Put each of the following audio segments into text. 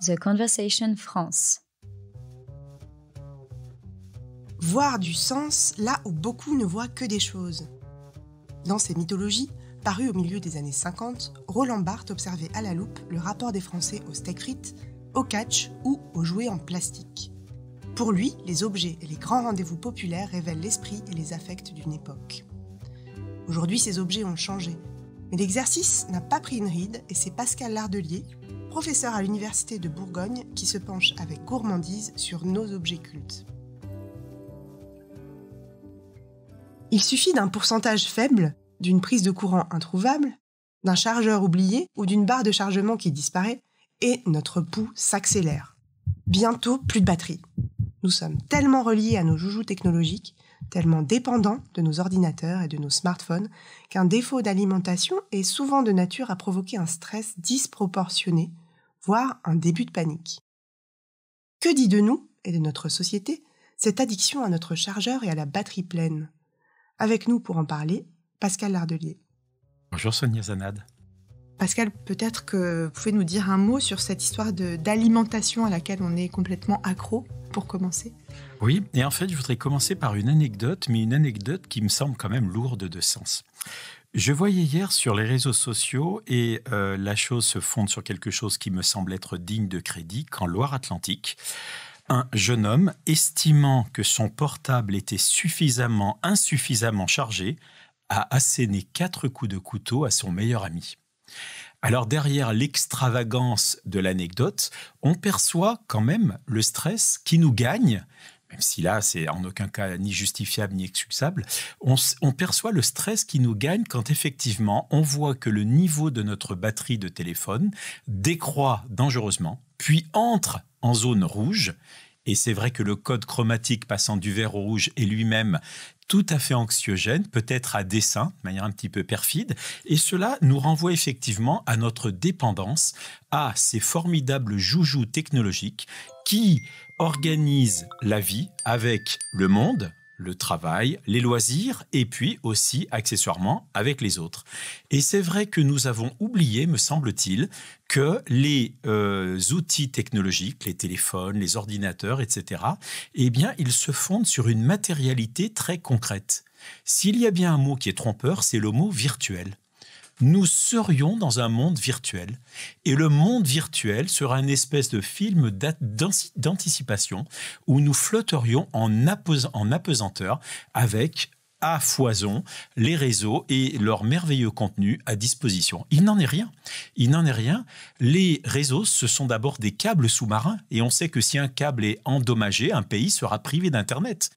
The Conversation France. Voir du sens là où beaucoup ne voient que des choses. Dans ces mythologies, parues au milieu des années 50, Roland Barthes observait à la loupe le rapport des Français aux steak frites, au catch ou aux jouets en plastique. Pour lui, les objets et les grands rendez-vous populaires révèlent l'esprit et les affects d'une époque. Aujourd'hui, ces objets ont changé, mais l'exercice n'a pas pris une ride et c'est Pascal Lardelier, professeur à l'Université de Bourgogne, qui se penche avec gourmandise sur nos objets cultes. Il suffit d'un pourcentage faible, d'une prise de courant introuvable, d'un chargeur oublié ou d'une barre de chargement qui disparaît, et notre pouls s'accélère. Bientôt, plus de batterie. Nous sommes tellement reliés à nos joujoux technologiques, tellement dépendants de nos ordinateurs et de nos smartphones, qu'un défaut d'alimentation est souvent de nature à provoquer un stress disproportionné, voire un début de panique. Que dit de nous et de notre société cette addiction à notre chargeur et à la batterie pleine ? Avec nous pour en parler, Pascal Lardelier. Bonjour Sonia Zanad. Pascal, peut-être que vous pouvez nous dire un mot sur cette histoire d'alimentation à laquelle on est complètement accro, pour commencer ? Oui, et en fait, je voudrais commencer par une anecdote, mais une anecdote qui me semble quand même lourde de sens. Je voyais hier sur les réseaux sociaux, et la chose se fonde sur quelque chose qui me semble être digne de crédit, qu'en Loire-Atlantique, un jeune homme, estimant que son portable était insuffisamment chargé, a asséné 4 coups de couteau à son meilleur ami. Alors derrière l'extravagance de l'anecdote, on perçoit quand même le stress qui nous gagne, même si là c'est en aucun cas ni justifiable ni excusable, on perçoit le stress qui nous gagne quand effectivement on voit que le niveau de notre batterie de téléphone décroît dangereusement, puis entre en zone rouge. Et c'est vrai que le code chromatique passant du vert au rouge est lui-même tout à fait anxiogène, peut-être à dessein, de manière un petit peu perfide. Et cela nous renvoie effectivement à notre dépendance à ces formidables joujoux technologiques qui organisent la vie avec le monde, le travail, les loisirs et puis aussi accessoirement avec les autres. Et c'est vrai que nous avons oublié, me semble-t-il, que les outils technologiques, les téléphones, les ordinateurs, etc., eh bien, ils se fondent sur une matérialité très concrète. S'il y a bien un mot qui est trompeur, c'est le mot virtuel. Nous serions dans un monde virtuel. Et le monde virtuel sera une espèce de film d'anticipation où nous flotterions en apesanteur avec à foison les réseaux et leur merveilleux contenu à disposition. Il n'en est rien. Il n'en est rien. Les réseaux, ce sont d'abord des câbles sous-marins et on sait que si un câble est endommagé, un pays sera privé d'Internet.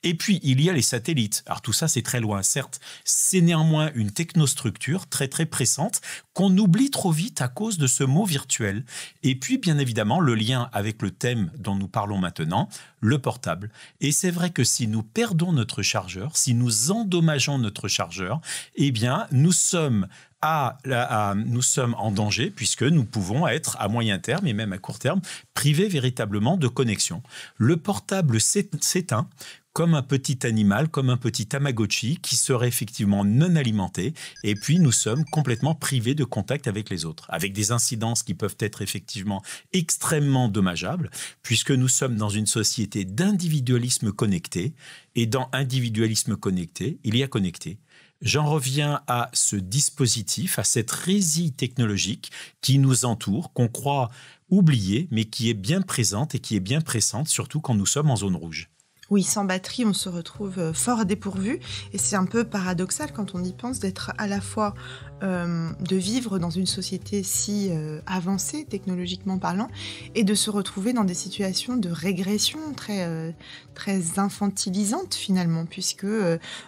Et puis, il y a les satellites. Alors tout ça, c'est très loin, certes. C'est néanmoins une technostructure très très pressante qu'on oublie trop vite à cause de ce mot virtuel. Et puis, bien évidemment, le lien avec le thème dont nous parlons maintenant, le portable. Et c'est vrai que si nous perdons notre chargeur, si nous endommageons notre chargeur, eh bien, nous sommes en danger puisque nous pouvons être à moyen terme et même à court terme privés véritablement de connexion. Le portable s'éteint comme un petit animal, comme un petit Tamagotchi qui serait effectivement non alimenté et puis nous sommes complètement privés de contact avec les autres, avec des incidences qui peuvent être effectivement extrêmement dommageables puisque nous sommes dans une société d'individualisme connecté et dans individualisme connecté, il y a connecté. J'en reviens à ce dispositif, à cette résille technologique qui nous entoure, qu'on croit oublier, mais qui est bien présente et qui est bien pressante, surtout quand nous sommes en zone rouge. Oui, sans batterie, on se retrouve fort dépourvu. Et c'est un peu paradoxal quand on y pense d'être à la fois de vivre dans une société si avancée, technologiquement parlant, et de se retrouver dans des situations de régression très infantilisantes finalement, puisque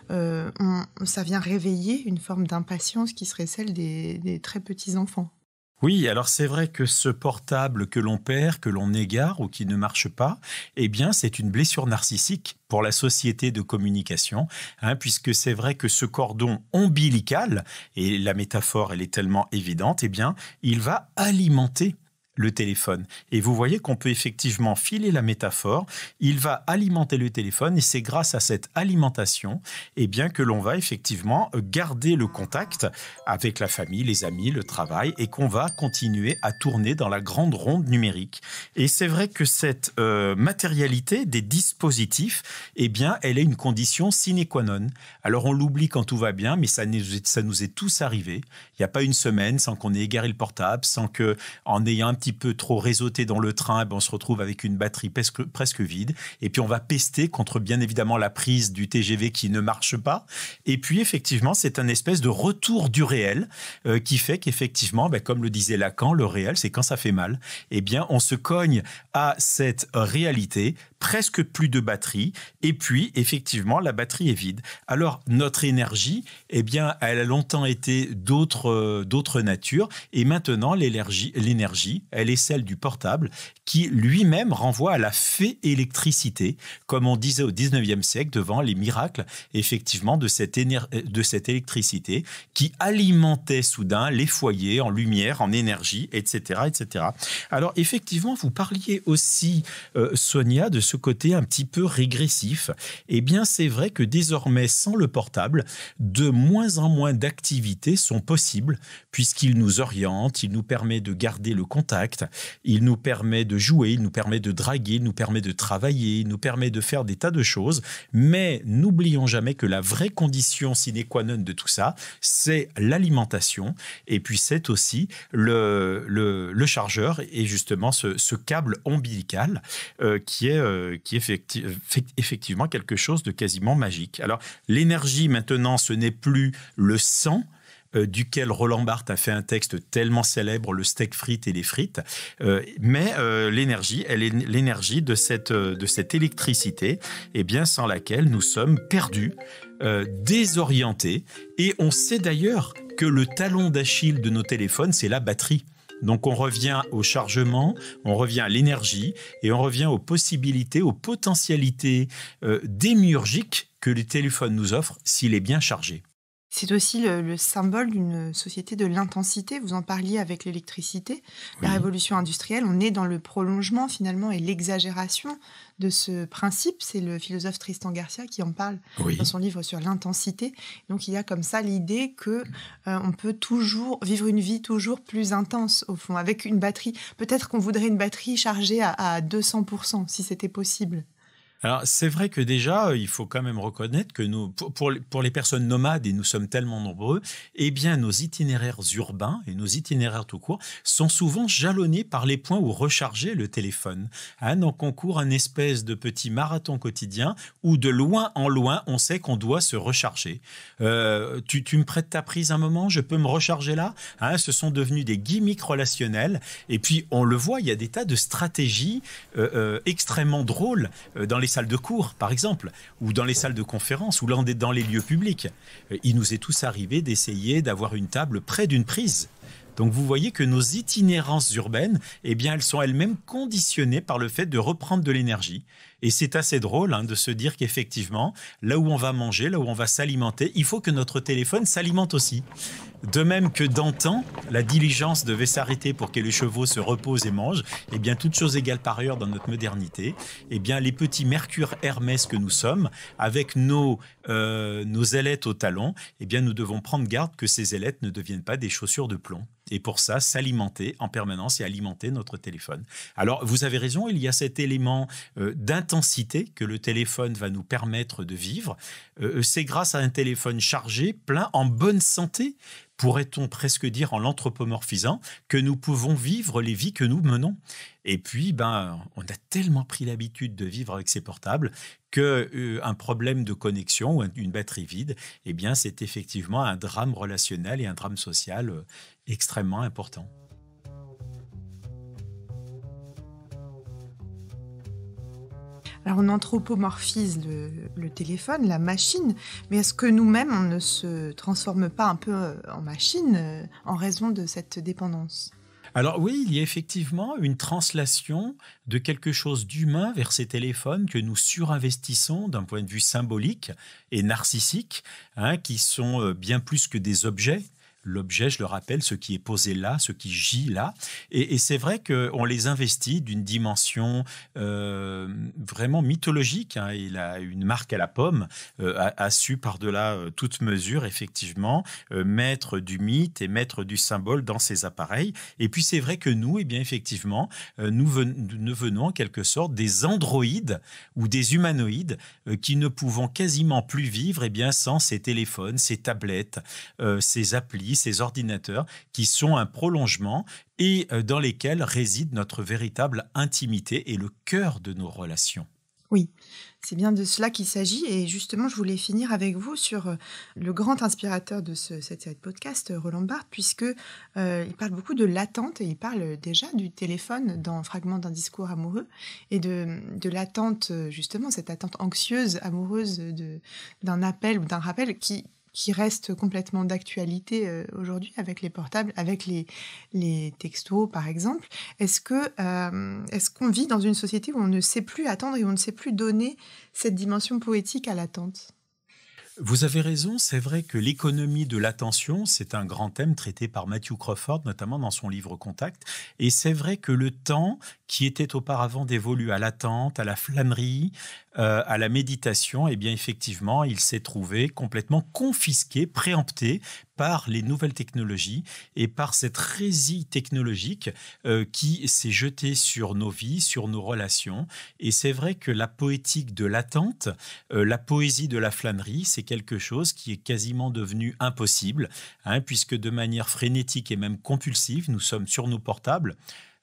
ça vient réveiller une forme d'impatience qui serait celle des très petits enfants. Oui, alors c'est vrai que ce portable que l'on perd, que l'on égare ou qui ne marche pas, eh bien c'est une blessure narcissique pour la société de communication, puisque c'est vrai que ce cordon ombilical, et la métaphore elle est tellement évidente, eh bien il va alimenter le téléphone. Et vous voyez qu'on peut effectivement filer la métaphore, il va alimenter le téléphone et c'est grâce à cette alimentation que l'on va effectivement garder le contact avec la famille, les amis, le travail et qu'on va continuer à tourner dans la grande ronde numérique. Et c'est vrai que cette matérialité des dispositifs, elle est une condition sine qua non. Alors on l'oublie quand tout va bien, mais ça nous est tous arrivé. Il n'y a pas une semaine sans qu'on ait égaré le portable, sans qu'en ayant un petit peu trop réseauté dans le train, on se retrouve avec une batterie presque vide. Et puis on va pester contre bien évidemment la prise du TGV qui ne marche pas. Et puis effectivement, c'est un espèce de retour du réel qui fait qu'effectivement, comme le disait Lacan, le réel, c'est quand ça fait mal. On se cogne à cette réalité, presque plus de batterie. Et puis effectivement, la batterie est vide. Alors notre énergie, elle a longtemps été d'autres natures. Et maintenant, l'énergie, elle est celle du portable qui lui-même renvoie à la fée électricité, comme on disait au 19e siècle devant les miracles, effectivement, de cette électricité qui alimentait soudain les foyers en lumière, en énergie, etc., etc. Alors, effectivement, vous parliez aussi, Sonia, de ce côté un petit peu régressif. C'est vrai que désormais, sans le portable, de moins en moins d'activités sont possibles puisqu'il nous oriente, il nous permet de garder le contact, il nous permet de jouer, il nous permet de draguer, il nous permet de travailler, il nous permet de faire des tas de choses. Mais n'oublions jamais que la vraie condition sine qua non de tout ça, c'est l'alimentation et puis c'est aussi le chargeur et justement ce câble ombilical qui est effectivement quelque chose de quasiment magique. Alors l'énergie maintenant, ce n'est plus le sang, duquel Roland Barthes a fait un texte tellement célèbre, le steak frites et les frites, mais l'énergie, elle est l'énergie de cette électricité, sans laquelle nous sommes perdus, désorientés, et on sait d'ailleurs que le talon d'Achille de nos téléphones, c'est la batterie. Donc on revient au chargement, on revient à l'énergie et on revient aux possibilités, aux potentialités démiurgiques que les téléphones nous offrent s'il est bien chargé. C'est aussi le symbole d'une société de l'intensité. Vous en parliez avec l'électricité. La révolution industrielle, on est dans le prolongement finalement et l'exagération de ce principe. C'est le philosophe Tristan Garcia qui en parle dans son livre sur l'intensité. Donc il y a comme ça l'idée que on peut toujours vivre une vie toujours plus intense au fond, avec une batterie. Peut-être qu'on voudrait une batterie chargée à 200% si c'était possible. Alors, c'est vrai que déjà, il faut quand même reconnaître que nous, pour les personnes nomades, et nous sommes tellement nombreux, nos itinéraires urbains et nos itinéraires tout court sont souvent jalonnés par les points où recharger le téléphone. Donc, on court un espèce de petit marathon quotidien où de loin en loin, on sait qu'on doit se recharger. Tu me prêtes ta prise un moment, je peux me recharger là. Ce sont devenus des gimmicks relationnels. Et puis, on le voit, il y a des tas de stratégies extrêmement drôles dans les salles de cours, par exemple, ou dans les salles de conférence, ou dans les lieux publics. Il nous est tous arrivé d'essayer d'avoir une table près d'une prise. Donc vous voyez que nos itinérances urbaines, elles sont elles-mêmes conditionnées par le fait de reprendre de l'énergie. Et c'est assez drôle de se dire qu'effectivement, là où on va manger, là où on va s'alimenter, il faut que notre téléphone s'alimente aussi. De même que d'antan, la diligence devait s'arrêter pour que les chevaux se reposent et mangent, toutes choses égales par ailleurs dans notre modernité, les petits Mercure Hermès que nous sommes, avec nos ailettes au talon, nous devons prendre garde que ces ailettes ne deviennent pas des chaussures de plomb. Et pour ça, s'alimenter en permanence et alimenter notre téléphone. Alors, vous avez raison, il y a cet élément d'intensité que le téléphone va nous permettre de vivre. C'est grâce à un téléphone chargé, plein, en bonne santé, pourrait-on presque dire en l'anthropomorphisant, que nous pouvons vivre les vies que nous menons. Et puis, on a tellement pris l'habitude de vivre avec ces portables qu'un problème de connexion ou une batterie vide, c'est effectivement un drame relationnel et un drame social extrêmement important. Alors on anthropomorphise le téléphone, la machine, mais est-ce que nous-mêmes, on ne se transforme pas un peu en machine en raison de cette dépendance ? Alors oui, il y a effectivement une translation de quelque chose d'humain vers ces téléphones que nous surinvestissons d'un point de vue symbolique et narcissique, qui sont bien plus que des objets. l'objet, je le rappelle, ce qui est posé là, ce qui gît là. Et c'est vrai qu'on les investit d'une dimension vraiment mythologique. Hein. Il a une marque à la pomme, a su par-delà toute mesure, effectivement, mettre du mythe et mettre du symbole dans ces appareils. Et puis c'est vrai que nous, eh bien, effectivement, nous venons en quelque sorte des androïdes ou des humanoïdes qui ne pouvons quasiment plus vivre eh bien, sans ces téléphones, ces tablettes, ces applis, ces ordinateurs qui sont un prolongement et dans lesquels réside notre véritable intimité et le cœur de nos relations. Oui, c'est bien de cela qu'il s'agit. Et justement, je voulais finir avec vous sur le grand inspirateur de cette série de podcast, Roland Barthes, puisqu'il parle beaucoup de l'attente et il parle déjà du téléphone dans Fragment d'un discours amoureux et de l'attente, justement, cette attente anxieuse, amoureuse d'un appel ou d'un rappel qui reste complètement d'actualité aujourd'hui avec les portables, avec les textos par exemple. Est-ce qu'on vit dans une société où on ne sait plus attendre et où on ne sait plus donner cette dimension poétique à l'attente ? Vous avez raison, c'est vrai que l'économie de l'attention, c'est un grand thème traité par Matthew Crawford, notamment dans son livre Contact. Et c'est vrai que le temps qui était auparavant dévolu à l'attente, à la flânerie, à la méditation, eh bien effectivement, il s'est trouvé complètement confisqué, préempté par les nouvelles technologies et par cette résille technologique qui s'est jetée sur nos vies, sur nos relations. Et c'est vrai que la poétique de l'attente, la poésie de la flânerie, c'est quelque chose qui est quasiment devenu impossible, hein, puisque de manière frénétique et même compulsive, nous sommes sur nos portables.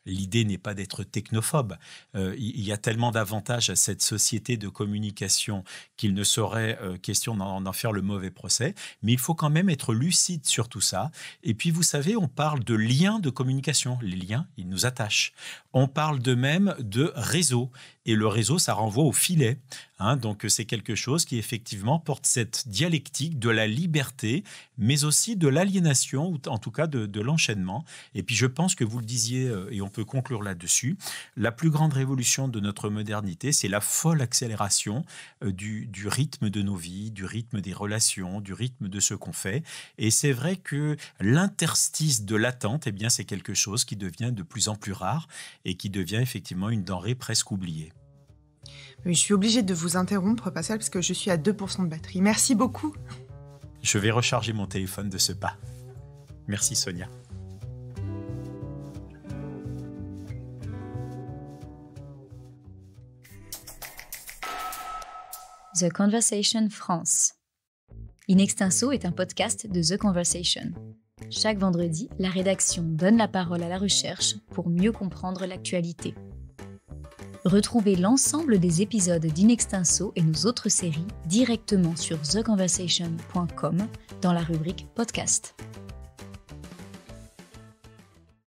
L'idée n'est pas d'être technophobe. Il y a tellement d'avantages à cette société de communication qu'il ne serait question d'en faire le mauvais procès. Mais il faut quand même être lucide sur tout ça. Et puis, vous savez, on parle de liens de communication. Les liens, ils nous attachent. On parle de même de réseau. Et le réseau, ça renvoie au filet. Hein, donc, c'est quelque chose qui, effectivement, porte cette dialectique de la liberté, mais aussi de l'aliénation, ou en tout cas de l'enchaînement. Et puis, je pense que vous le disiez, et on peut conclure là-dessus, la plus grande révolution de notre modernité, c'est la folle accélération du rythme de nos vies, du rythme des relations, du rythme de ce qu'on fait. Et c'est vrai que l'interstice de l'attente, eh bien, c'est quelque chose qui devient de plus en plus rare et qui devient effectivement une denrée presque oubliée. Je suis obligée de vous interrompre, Pascal, parce que je suis à 2% de batterie. Merci beaucoup. Je vais recharger mon téléphone de ce pas. Merci Sonia. The Conversation France. In Extinso est un podcast de The Conversation. Chaque vendredi, la rédaction donne la parole à la recherche pour mieux comprendre l'actualité. Retrouvez l'ensemble des épisodes d'In Extinso et nos autres séries directement sur theconversation.com dans la rubrique podcast.